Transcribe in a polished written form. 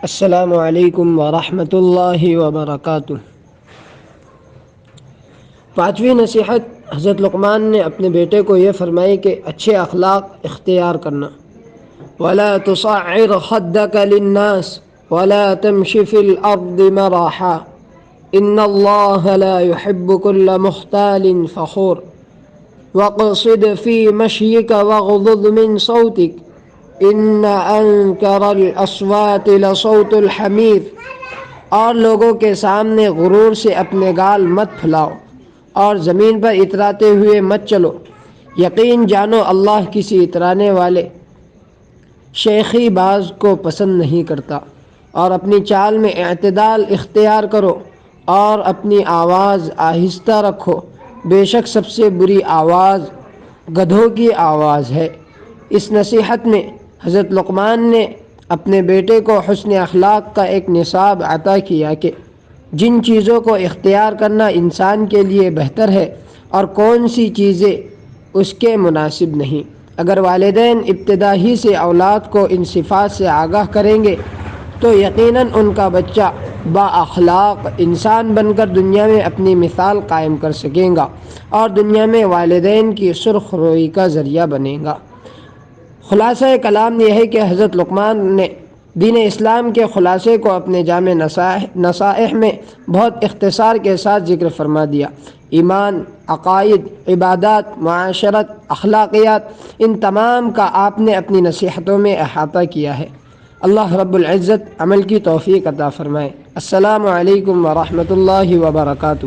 السلام علیکم ورحمۃ اللہ وبرکاتہ۔ پانچویں نصیحت حضرت لقمان نے اپنے بیٹے کو یہ فرمائی کہ اچھے اخلاق اختیار کرنا۔ وَلَا تُصَعِّرْ خَدَّكَ لِلنَّاسِ وَلَا تَمْشِ فِي الْأَرْضِ مَرَحًا إِنَّ اللَّهَ لَا يُحِبُّ كُلَّ مُخْتَالٍ فَخُورٍ وَاقْصِدْ فِي مَشْيِكَ وَاغْضُضْ مِنْ صَوْتِكَ إِنَّ أَنكَرَ الْأَصْوَاتِ لَصَوْتُ الْحَمِيرِ۔ اور لوگوں کے سامنے غرور سے اپنے گال مت پھلاؤ اور زمین پر اتراتے ہوئے مت چلو۔ یقین جانو اللہ کسی اترانے والے شیخی باز کو پسند نہیں کرتا۔ اور اپنی چال میں اعتدال اختیار کرو اور اپنی آواز آہستہ رکھو، بے شک سب سے بری آواز گدھوں کی آواز ہے۔ اس نصیحت میں حضرت لقمان نے اپنے بیٹے کو حسن اخلاق کا ایک نصاب عطا کیا کہ جن چیزوں کو اختیار کرنا انسان کے لیے بہتر ہے اور کون سی چیزیں اس کے مناسب نہیں۔ اگر والدین ابتدا ہی سے اولاد کو ان صفات سے آگاہ کریں گے تو یقیناً ان کا بچہ با اخلاق انسان بن کر دنیا میں اپنی مثال قائم کر سکے گا اور دنیا میں والدین کی سرخ روئی کا ذریعہ بنے گا۔ خلاصہ کلام یہ ہے کہ حضرت لقمان نے دین اسلام کے خلاصے کو اپنے جامع نصائح میں بہت اختصار کے ساتھ ذکر فرما دیا۔ ایمان، عقائد، عبادات، معاشرت، اخلاقیات، ان تمام کا آپ نے اپنی نصیحتوں میں احاطہ کیا ہے۔ اللہ رب العزت عمل کی توفیق عطا فرمائے۔ السلام علیکم ورحمۃ اللہ وبرکاتہ۔